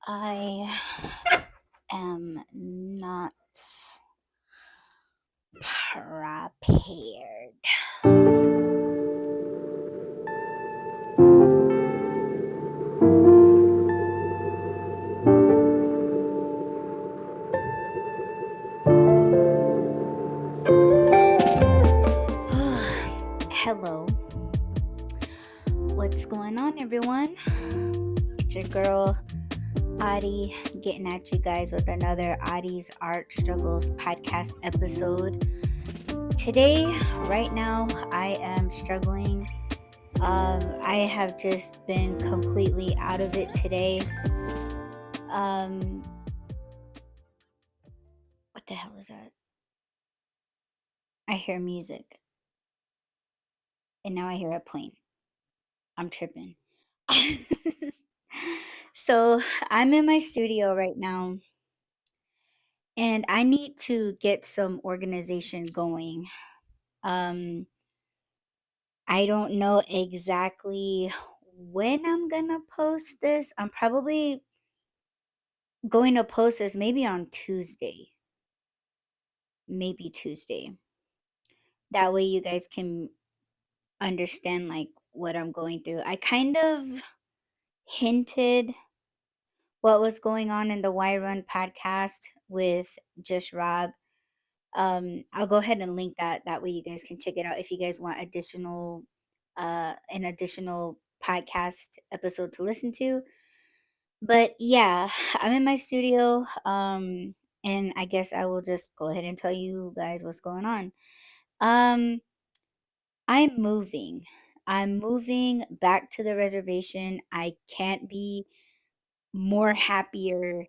I am not prepared. Hello. What's going on, everyone? It's your girl, Audie, getting at you guys with another Audie's Art Struggles podcast episode. Today, right now, I am struggling. I have just been completely out of it today. Um, what the hell is that? I hear music, and now I hear a plane. I'm tripping. So, I'm in my studio right now, and I need to get some organization going. Um, I don't know exactly when I'm gonna post this. I'm probably going to post this maybe on Tuesday. Maybe Tuesday. That way you guys can understand like what I'm going through. I kind of hinted what was going on in the Y Run podcast with just Rob. I'll go ahead and link that. That way you guys can check it out if you guys want an additional podcast episode to listen to. But yeah, I'm in my studio. And I guess I will just go ahead and tell you guys what's going on. Um, I'm moving. I'm moving back to the reservation. I can't be more happier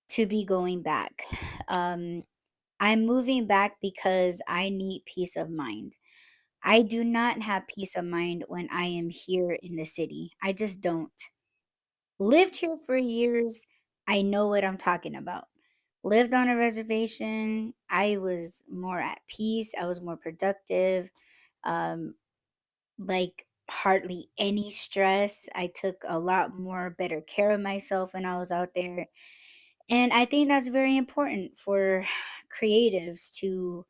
to be going back. Um, I'm moving back because I need peace of mind. I do not have peace of mind when I am here in the city. I just don't. Lived here for years. I know what I'm talking about. Lived on a reservation. I was more at peace. I was more productive. Um, like hardly any stress. I took a lot more better care of myself when I was out there. And I think that's very important for creatives to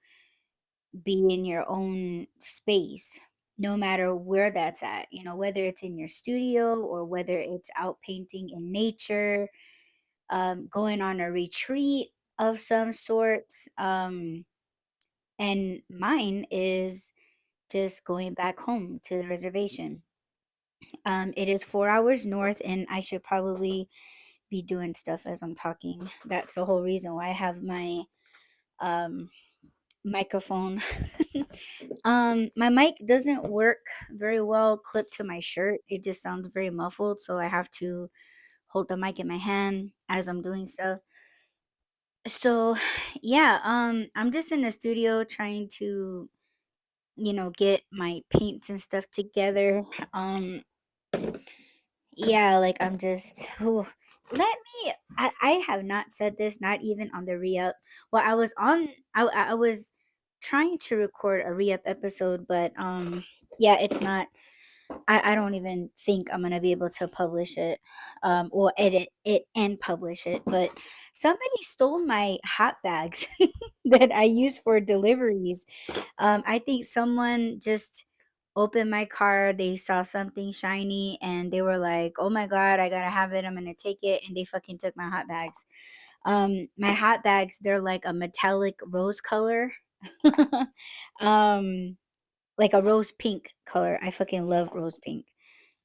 be in your own space, no matter where that's at, whether it's in your studio or whether it's out painting in nature, going on a retreat of some sorts. And mine is just going back home to the reservation. It is 4 hours north, and I should probably be doing stuff as I'm talking. That's the whole reason why I have my um, microphone. My mic doesn't work very well clipped to my shirt. It just sounds very muffled, so I have to hold the mic in my hand as I'm doing stuff. So, yeah, I'm just in the studio trying to, get my paints and stuff together. Um, yeah, like I'm just I have not said this, not even on the re-up. Well, I was trying to record a re-up episode, but yeah, it's not. I don't even think I'm gonna be able to publish it, or edit it and publish it. But somebody stole my hot bags that I use for deliveries. I think someone just opened my car, they saw something shiny, and they were like, "Oh my god, I gotta have it. I'm gonna take it," and they fucking took my hot bags. My hot bags, they're like a metallic rose color. um like a rose pink color. I fucking love rose pink.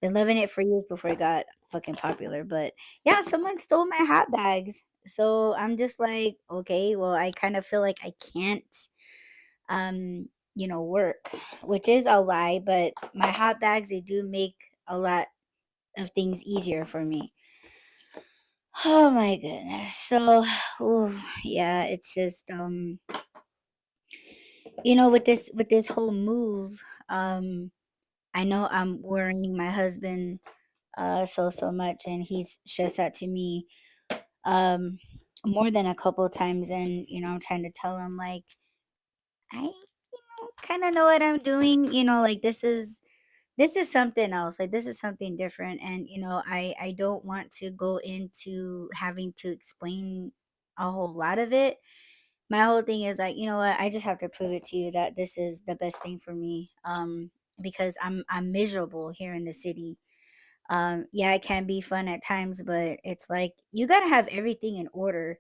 Been loving it for years before it got fucking popular. But yeah, someone stole my hot bags. So I'm just like, okay, well, I kind of feel like I can't work, which is a lie, but my hot bags, they do make a lot of things easier for me. Oh my goodness. So, ooh, yeah, it's just with this whole move, I know I'm worrying my husband so much, and he's stressed that to me um more than a couple times, and I'm trying to tell him like I kind of know what I'm doing, like this is this is something else. Like, this is something different, and I don't want to go into having to explain a whole lot of it. My whole thing is like, you know what? I just have to prove it to you that this is the best thing for me. Because I'm miserable here in the city. Yeah, it can be fun at times, but it's like you gotta have everything in order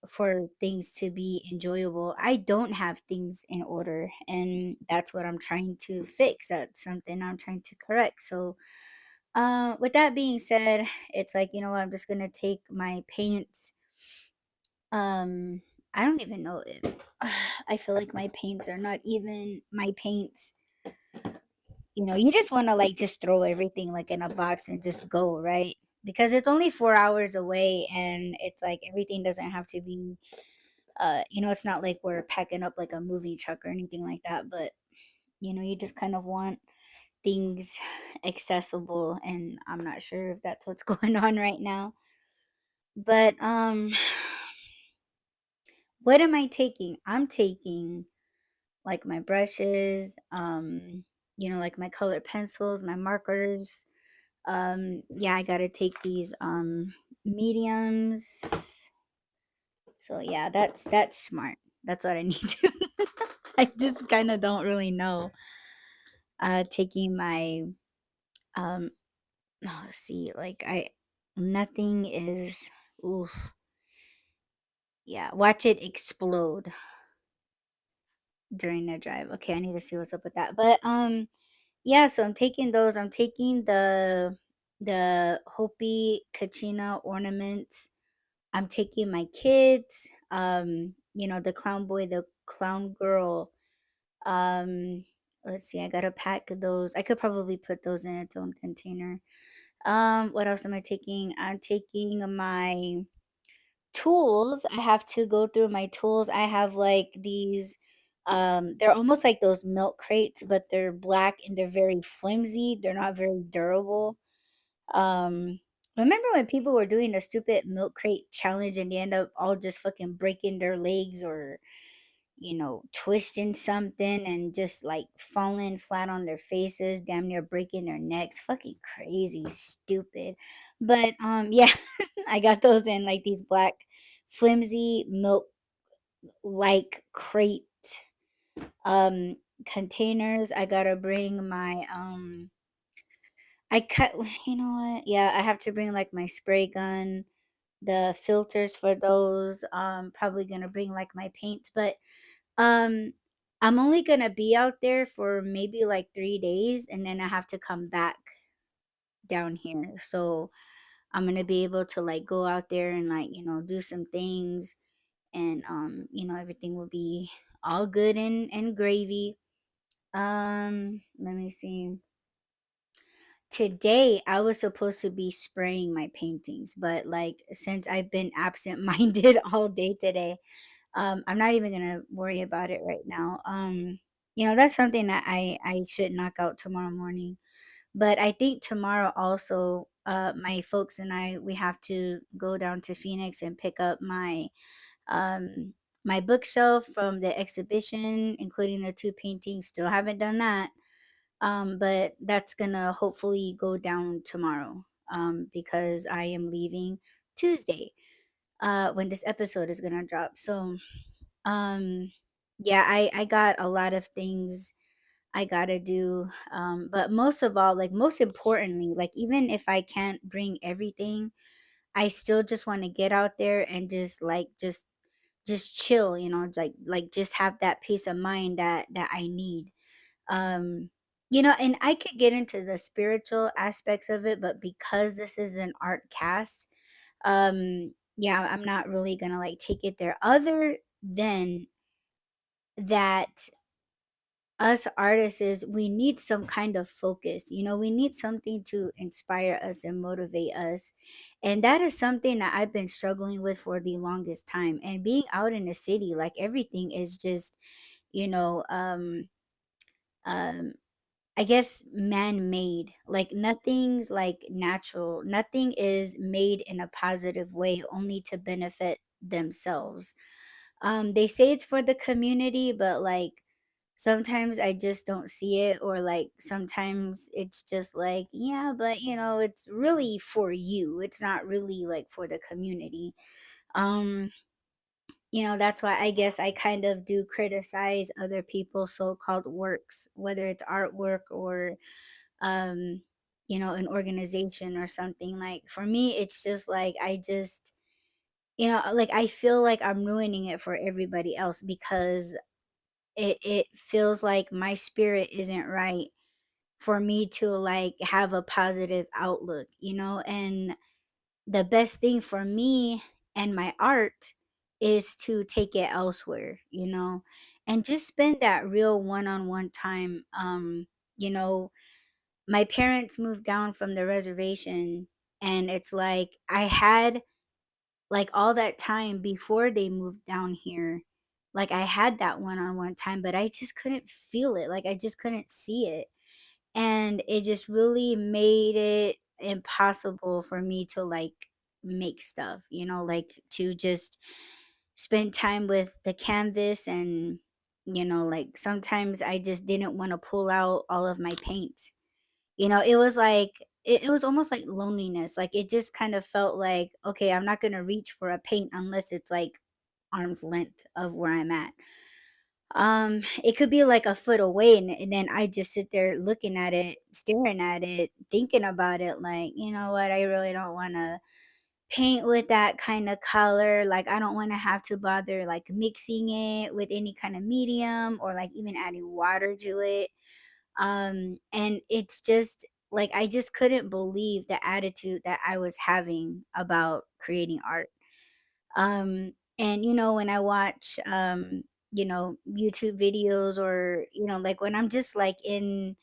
for things to be enjoyable. I don't have things in order, and that's what I'm trying to fix. That's something I'm trying to correct. So with that being said, it's like, you know what, I'm just gonna take my paints. I don't even know if I feel like my paints are not even my paints. You just want to like just throw everything like in a box and just go, right? Because it's only 4 hours away, and it's like everything doesn't have to be it's not like we're packing up like a movie truck or anything like that, but you just kind of want things accessible, and I'm not sure if that's what's going on right now. But what am I taking? I'm taking like my brushes, like my colored pencils, my markers. Yeah, I gotta take these mediums. So yeah, that's smart. That's what I need to. I just kind of don't really know. Taking my um. Oh, let's see, like I nothing is. Oof. Yeah, watch it explode during the drive. Okay, I need to see what's up with that. But yeah, so I'm taking those. I'm taking the Hopi Kachina ornaments. I'm taking my kids, the clown boy, the clown girl. Um, let's see, I gotta pack those. I could probably put those in its own container. What else am I taking? I'm taking my tools. I have to go through my tools. I have like these they're almost like those milk crates, but they're black and they're very flimsy. They're not very durable. Um Remember when people were doing the stupid milk crate challenge and they end up all just fucking breaking their legs, or twisting something and just like falling flat on their faces, damn near breaking their necks. Fucking crazy, stupid. But yeah, I got those in like these black flimsy milk like crate um containers. I gotta bring my I cut you know what? Yeah, I have to bring like my spray gun, the filters for those. Probably gonna bring like my paints, but um, I'm only gonna be out there for maybe like 3 days, and then I have to come back down here. So I'm gonna be able to like go out there and like do some things, and everything will be all good and gravy. Let me see. Today I was supposed to be spraying my paintings, but like since I've been absent minded all day today, I'm not even gonna worry about it right now. That's something that I should knock out tomorrow morning. But I think tomorrow also, my folks and we have to go down to Phoenix and pick up um my bookshelf from the exhibition, including the two paintings. Still haven't done that. But that's gonna hopefully go down tomorrow. Because I am leaving Tuesday. When this episode is gonna drop. So um, yeah, I got a lot of things I gotta do. But most of all, like most importantly, like even if I can't bring everything, I still just want to get out there and just chill, like just have that peace of mind that I need. Um, and I could get into the spiritual aspects of it, but because this is an art cast, yeah, I'm not really gonna like take it there. Other than that, us artists is we need some kind of focus. We need something to inspire us and motivate us, and that is something that I've been struggling with for the longest time. And being out in the city, like everything is just you know um I guess man-made. Like nothing's like natural, nothing is made in a positive way only to benefit themselves. They say it's for the community, but like sometimes I just don't see it, or like sometimes it's just like, yeah, but it's really for you. It's not really like for the community. Um, that's why I guess I kind of do criticize other people's so-called works, whether it's artwork or um, an organization or something. Like for me, it's just like I just like I feel like I'm ruining it for everybody else because it feels like my spirit isn't right for me to like have a positive outlook, and the best thing for me and my art is to take it elsewhere, and just spend that real one-on-one time. You know, my parents moved down from the reservation, and it's like I had like all that time before they moved down here. Like I had that one-on-one time, but I just couldn't feel it. Like I just couldn't see it, and it just really made it impossible for me to like make stuff, like to just spend time with the canvas. And like sometimes I just didn't want to pull out all of my paints. It was like it was almost like loneliness. Like it just kind of felt like, okay, I'm not going to reach for a paint unless it's like arm's length of where I'm at. It could be like a foot away, and then I just sit there looking at it, staring at it, thinking about it, like, you know what, I really don't want to paint with that kind of color. Like I don't want to have to bother like mixing it with any kind of medium or like even adding water to it. And it's just like I just couldn't believe the attitude that I was having about creating art. And when I watch YouTube videos, or like when I'm just like in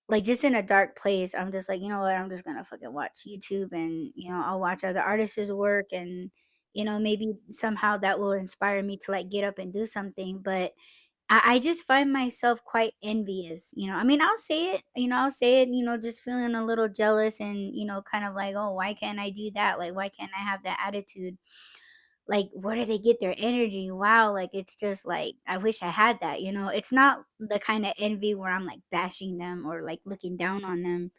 like just in a dark place, I'm just like, you know what, I'm just gonna fucking watch YouTube, and I'll watch other artists' work, and maybe somehow that will inspire me to like get up and do something. But I just find myself quite envious. I mean, I'll say it, just feeling a little jealous, and kind of like, oh, why can't I do that? Like, why can't I have that attitude? Like, where do they get their energy? Wow, like it's just like I wish I had that. It's not the kind of envy where I'm like bashing them or like looking down on them,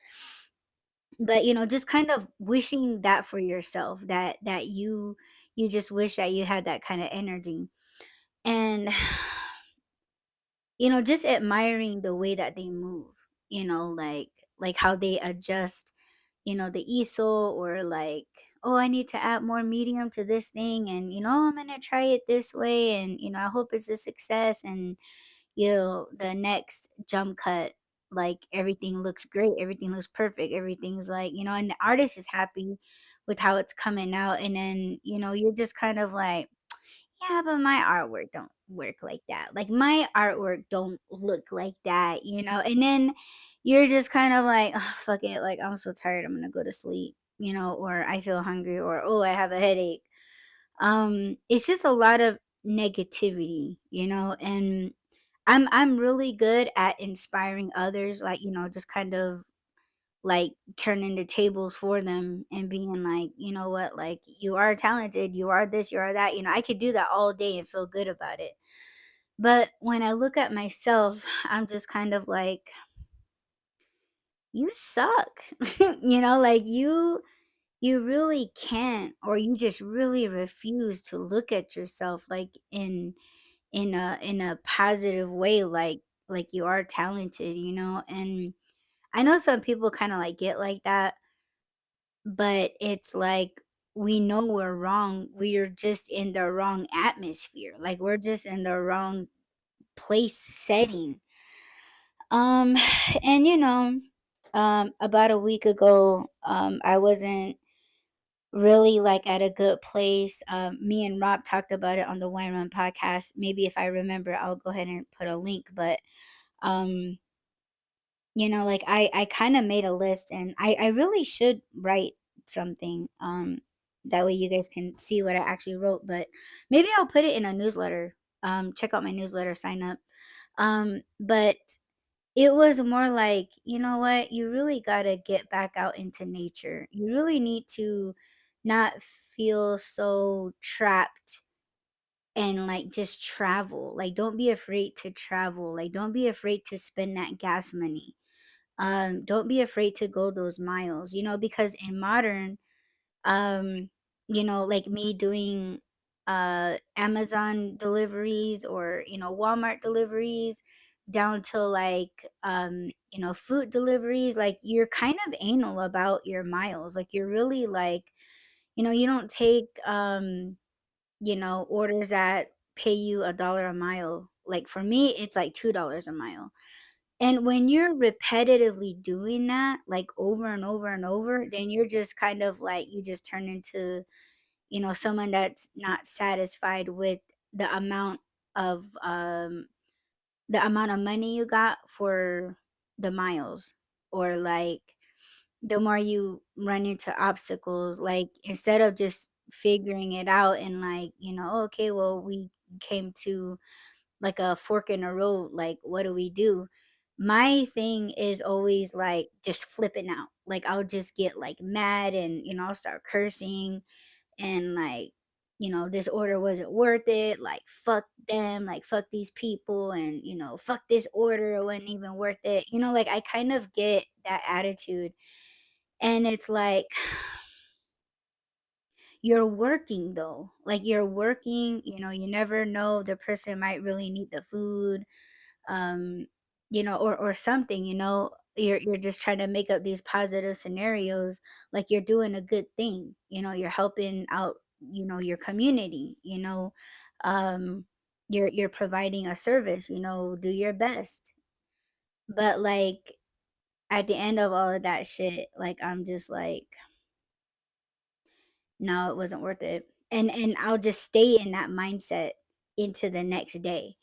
but just kind of wishing that for yourself, that you just wish that you had that kind of energy. And just admiring the way that they move, like how they adjust, the easel, or like, oh, I need to add more medium to this thing, and I'm gonna try it this way, and I hope it's a success. And the next jump cut, like everything looks great, everything looks perfect, everything's like, and the artist is happy with how it's coming out. And then you're just kind of like, yeah, but my artwork don't work like that. Like my artwork don't look like that, And then you're just kind of like, oh, fuck it. Like I'm so tired. I'm gonna go to sleep, or I feel hungry, or oh, I have a headache. It's just a lot of negativity, and I'm really good at inspiring others, like just kind of like turning the tables for them and being like, you know what, like you are talented, you are this, you are that. I could do that all day and feel good about it. But when I look at myself, I'm just kind of like, you suck. Like you really can't, or you just really refuse to look at yourself like in a positive way, like you are talented, and I know some people kind of like get like that, but it's like we know we're wrong. We're just in the wrong atmosphere. Like we're just in the wrong place setting. Um and about a week ago, I wasn't really like at a good place. Me and Rob talked about it on the Wine Run podcast. Maybe if I remember, I'll go ahead and put a link. But um like I kind of made a list, and I really should write something, that way you guys can see what I actually wrote. But maybe I'll put it in a newsletter. Check out my newsletter, sign up. But it was more like, you know what, you really got to get back out into nature. You really need to not feel so trapped and like just travel. Like don't be afraid to travel. Like don't be afraid to spend that gas money. Don't be afraid to go those miles, because in modern, um like me doing Amazon deliveries, or Walmart deliveries, down to like food deliveries, like you're kind of anal about your miles. Like you're really like, you don't take orders that pay you $1 a mile. Like for me, it's like $2 a mile. And when you're repetitively doing that, like over and over and over, then you're just kind of like, you just turn into, someone that's not satisfied with the amount of money you got for the miles, or like the more you run into obstacles, like instead of just figuring it out and like, okay, well, we came to like a fork in a road, like what do we do? My thing is always like just flipping out. Like I'll just get like mad, and I'll start cursing, and like, this order wasn't worth it, like fuck them, like fuck these people, and fuck this order, it wasn't even worth it. Like I kind of get that attitude. And it's like, you're working though. Like you're working, you never know, the person might really need the food, or something, you're just trying to make up these positive scenarios, like you're doing a good thing, you're helping out, your community, um you're providing a service, do your best. But like at the end of all of that shit, like I'm just like, no, it wasn't worth it. And I'll just stay in that mindset into the next day,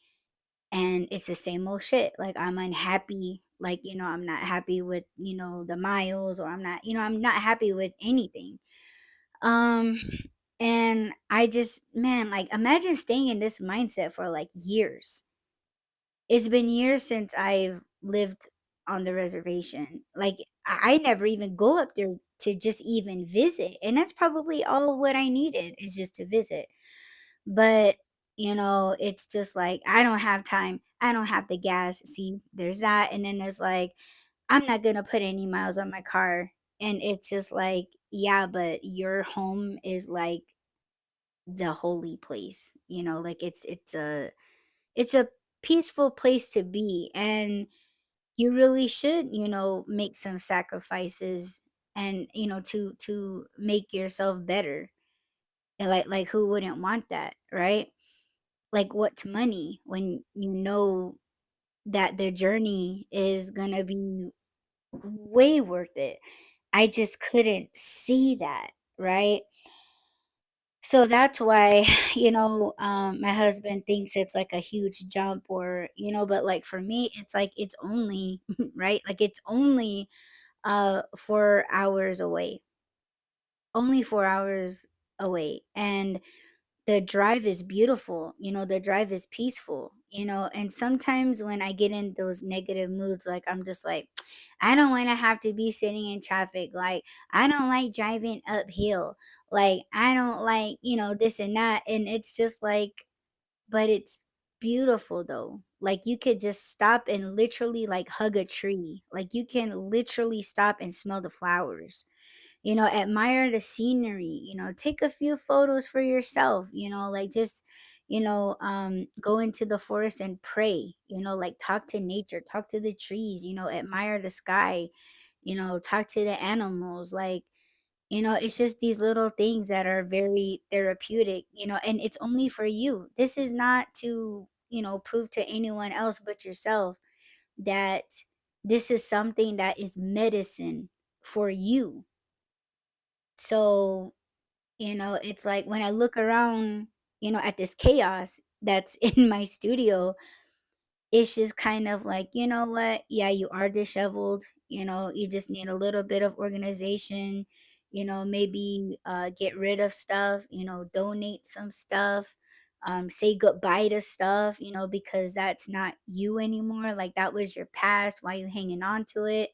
and it's the same old shit. Like I'm unhappy, like, I'm not happy with, the miles, or I'm not happy with anything. Um and I just, man, like imagine staying in this mindset for like years. It's been years since I've lived on the reservation. Like I never even go up there to just even visit. And that's probably all what I needed, is just to visit. But, it's just like I don't have time. I don't have the gas. See, there's that. And then it's like, I'm not gonna put any miles on my car. And it's just like, yeah, but your home is like the holy place. Like it's a peaceful place to be. And you really should, make some sacrifices, and to make yourself better. And like who wouldn't want that, right? Like what's money when you know that the journey is gonna be way worth it? I just couldn't see that, right? So that's why, my husband thinks it's like a huge jump, or, but like for me, it's like it's only right, like it's only 4 hours away, only 4 hours away. And the drive is beautiful, the drive is peaceful, and sometimes when I get in those negative moods, like I'm just like, I don't want to have to be sitting in traffic, like I don't like driving uphill, like I don't like, this and that. And it's just like, but it's beautiful though. Like you could just stop and literally like hug a tree, like you can literally stop and smell the flowers, admire the scenery, take a few photos for yourself, like just, go into the forest and pray, like talk to nature, talk to the trees, admire the sky, talk to the animals. Like, it's just these little things that are very therapeutic, and it's only for you. This is not to, prove to anyone else but yourself that this is something that is medicine for you. So, it's like when I look around, at this chaos that's in my studio, it's just kind of like, you know what? Yeah, you are disheveled. You just need a little bit of organization, maybe get rid of stuff, donate some stuff, say goodbye to stuff, because that's not you anymore. Like that was your past. Why you hanging on to it?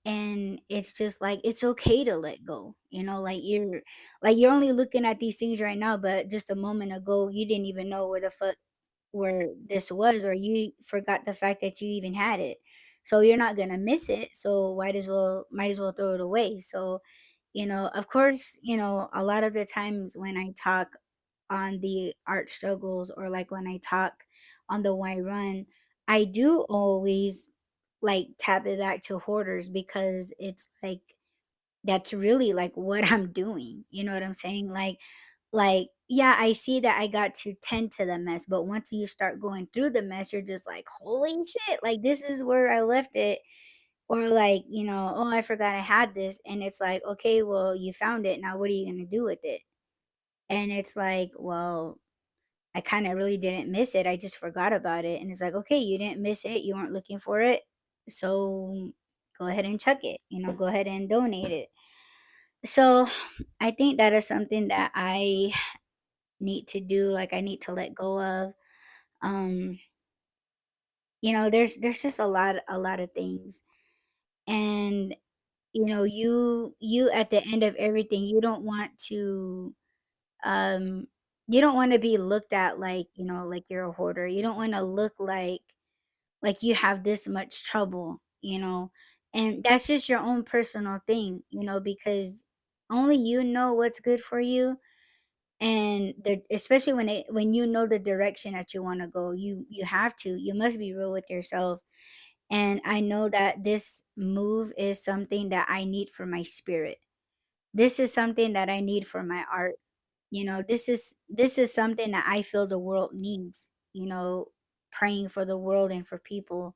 And it's just like it's okay to let go, like you're only looking at these things right now, but just a moment ago you didn't even know where the fuck where this was, or you forgot the fact that you even had it. So you're not gonna miss it, so might as well throw it away. So, of course, a lot of the times when I talk on the art struggles, or like when I talk on the why run, I do always like tap it back to hoarders, because it's like that's really like what I'm doing. You know what I'm saying? Like yeah, I see that I got to tend to the mess, but once you start going through the mess, you're just like, holy shit, like this is where I left it. Or like, oh, I forgot I had this. And it's like, okay, well, you found it. Now what are you gonna do with it? And it's like, well, I kind of really didn't miss it. I just forgot about it. And it's like, okay, you didn't miss it. You weren't looking for it. So go ahead and chuck it, go ahead and donate it. So I think that is something that I need to do. Like I need to let go of. Um, there's just a lot of things. And you at the end of everything, um you don't want to be looked at like, like you're a hoarder. You don't want to look like you have this much trouble. And that's just your own personal thing, because only you know what's good for you. And especially when you know the direction that you want to go, you must be real with yourself. And I know that this move is something that I need for my spirit. This is something that I need for my art. This is something that I feel the world needs, praying for the world and for people,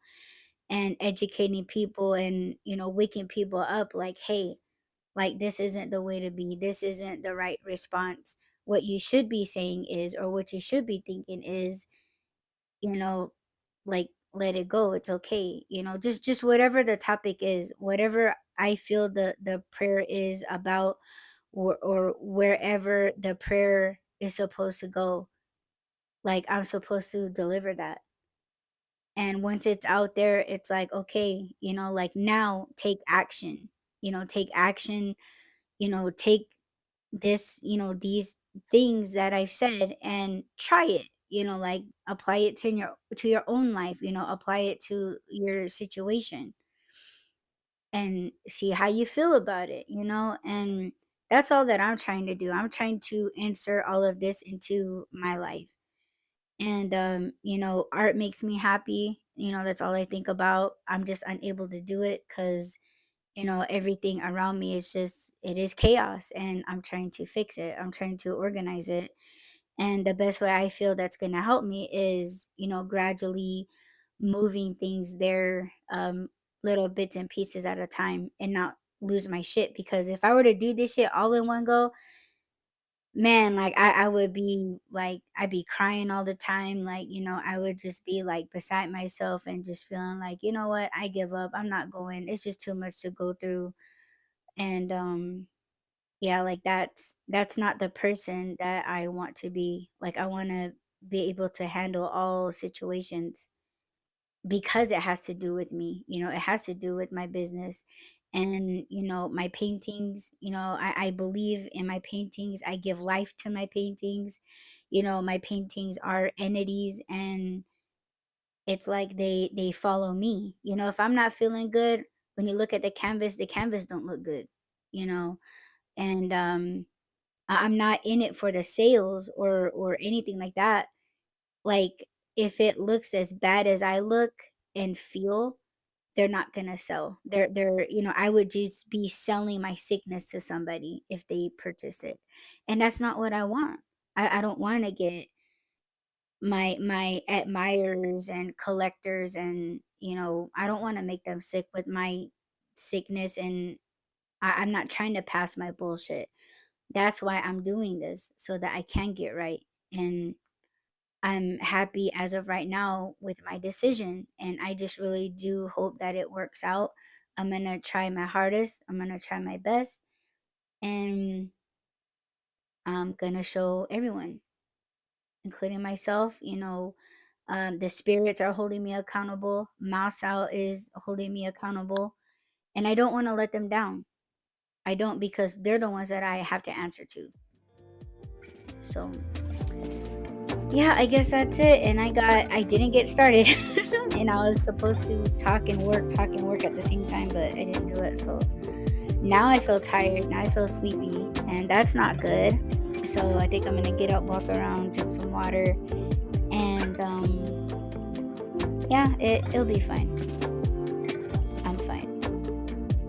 and educating people, and waking people up, like, hey, like this isn't the way to be. This isn't the right response. What you should be saying is, or what you should be thinking is, you know like, let it go. It's okay. Just whatever the topic is, whatever I feel the prayer is about, or wherever the prayer is supposed to go, like I'm supposed to deliver that. And once it's out there, it's like, okay, like now take action. Take action. Take these things that I've said, and try it. Like apply it to your own life. Apply it to your situation, and see how you feel about it. And that's all that I'm trying to do. I'm trying to insert all of this into my life. And art makes me happy. That's all I think about. I'm just unable to do it because everything around me it is chaos, and I'm trying to fix it. I'm trying to organize it. And the best way I feel that's going to help me is gradually moving things there, little bits and pieces at a time, and not lose my shit. Because if I were to do this shit all in one go, man, like I would be like, I'd be crying all the time. Like, I would just be like beside myself, and just feeling like, you know what, I give up. I'm not going. It's just too much to go through. And yeah, like that's not the person that I want to be. Like I want to be able to handle all situations, because it has to do with me. It has to do with my business. And my paintings, I believe in my paintings. I give life to my paintings. My paintings are entities, and it's like they follow me. If I'm not feeling good, when you look at the canvas don't look good. you know and I'm not in it for the sales, or anything like that. Like, if it looks as bad as I look and feel, they're not gonna sell. I would just be selling my sickness to somebody if they purchase it. And that's not what I want. I don't wanna get my admirers and collectors, and I don't wanna make them sick with my sickness. And I'm not trying to pass my bullshit. That's why I'm doing this, so that I can get right. And I'm happy as of right now with my decision. And I just really do hope that it works out. I'm going to try my hardest. I'm going to try my best. And I'm going to show everyone, including myself, the spirits are holding me accountable. Mouse out is holding me accountable. And I don't want to let them down. I don't, because they're the ones that I have to answer to. So yeah, I guess that's it. And I didn't get started. And I was supposed to talk and work at the same time, but I didn't do it. So now I feel tired. Now I feel sleepy, and that's not good. So I think I'm gonna get up, walk around, drink some water, and yeah, it'll be fine. I'm fine.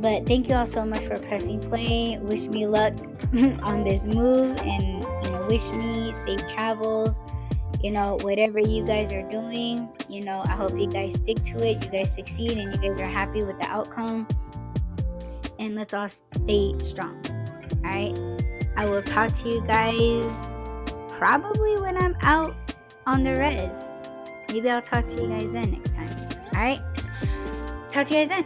But thank you all so much for pressing play. Wish me luck on this move, and wish me safe travels. Whatever you guys are doing, I hope you guys stick to it, you guys succeed, and you guys are happy with the outcome. And let's all stay strong. All right. I will talk to you guys probably when I'm out on the res. Maybe I'll talk to you guys then next time. All right. Talk to you guys then.